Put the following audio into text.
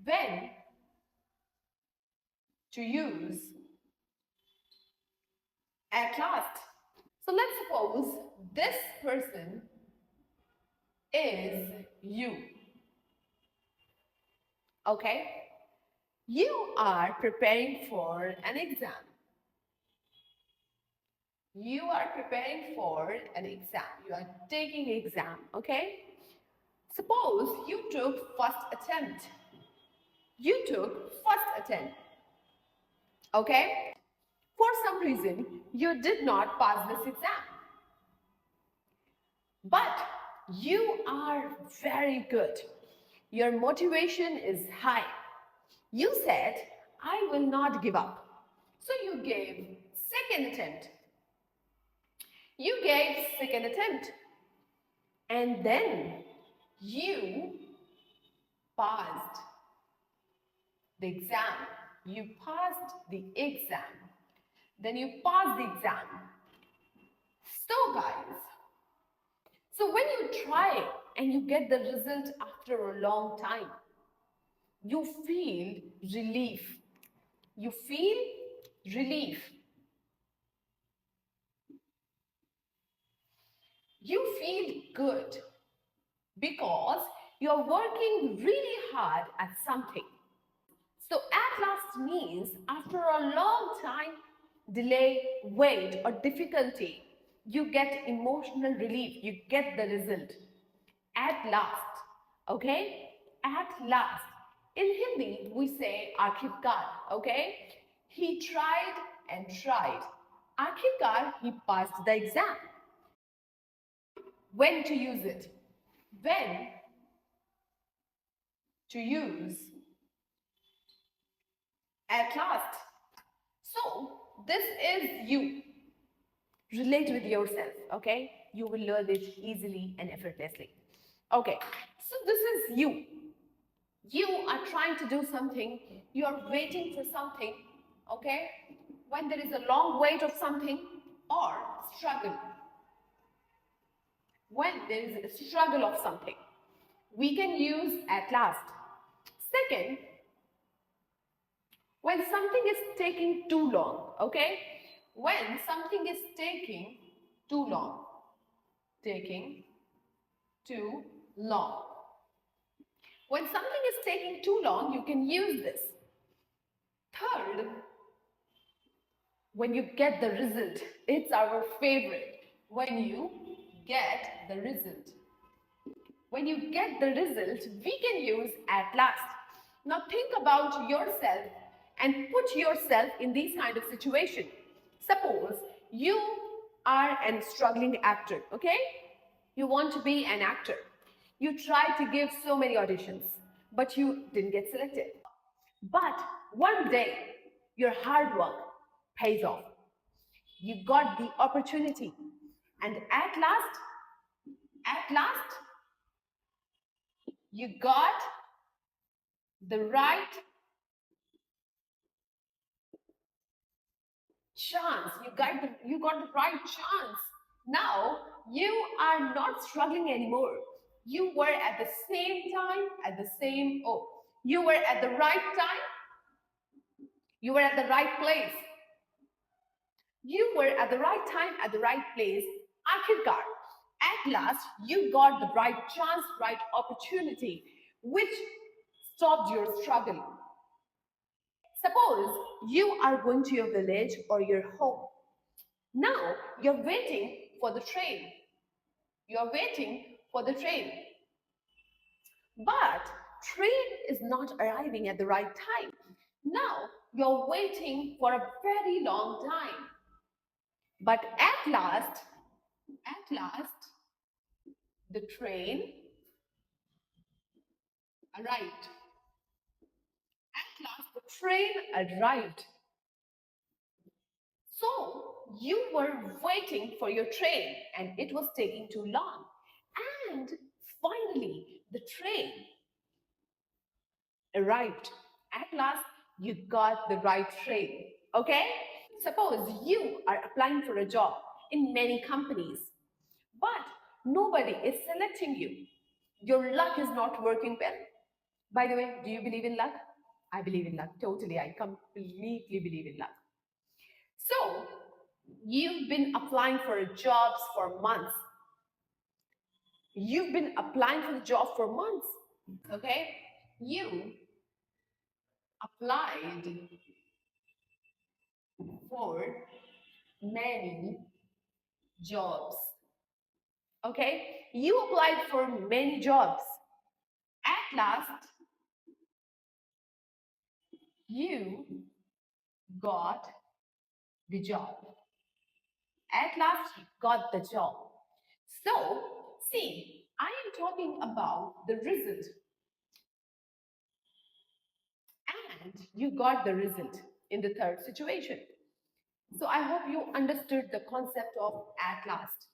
when to use at last. So let's suppose this person is you. Okay? You are preparing for an exam. You are preparing for an exam. You are taking exam, okay? Suppose you took first attempt. You took first attempt, okay? For some reason, you did not pass this exam. But you are very good. Your motivation is high. You said, I will not give up. So you gave second attempt. You gave second attempt. And then you passed the exam. You passed the exam. Then you passed the exam. So guys, so when you try and you get the result after a long time, you feel relief. You feel relief. You feel good because you're working really hard at something. So at last means after a long time, delay, wait, or difficulty, you get emotional relief, you get the result. At last, okay? At last. In Hindi, we say Akhirkar, okay? He tried and tried. Akhirkar, he passed the exam. When to use it? When to use at last. So, this is you. Relate with yourself, okay? You will learn it easily and effortlessly. Okay, so this is you. You are trying to do something, you are waiting for something, okay? When there is a long wait of something or struggle. When there is a struggle of something, we can use at last. Second, when something is taking too long, okay? When something is taking too long, taking too long. When something is taking too long, you can use this. Third, when you get the result, it's our favorite. When you get the result. When you get the result, we can use at last. Now think about yourself and put yourself in these kind of situation. Suppose you are a struggling actor, okay? You want to be an actor. You try to give so many auditions, but you didn't get selected. But one day, your hard work pays off. You got the opportunity. And at last, you got the right chance. You got the right chance. Now you are not struggling anymore. You were at the same time, you were at the right time, you were at the right place. You were at the right time, at the right place. Akhirkar, at last, you got the right chance, right opportunity, which stopped your struggle. Suppose you are going to your village or your home. Now you're waiting for the train. You're waiting for the train. But train is not arriving at the right time. Now you're waiting for a very long time. But at last, the train arrived. At last, the train arrived. So you were waiting for your train and it was taking too long. And finally, the train arrived. At last, you got the right train. Okay? Suppose you are applying for a job in many companies, but nobody is selecting you. Your luck is not working well. By the way, do you believe in luck? I believe in luck. Totally. I completely believe in luck. So, you've been applying for jobs for months. You've been applying for the job for months. Okay? You applied for many jobs. Okay? You applied for many jobs. At last, you got the job. At last, you got the job. So, see, I am talking about the result, and you got the result in the third situation. So, I hope you understood the concept of at last.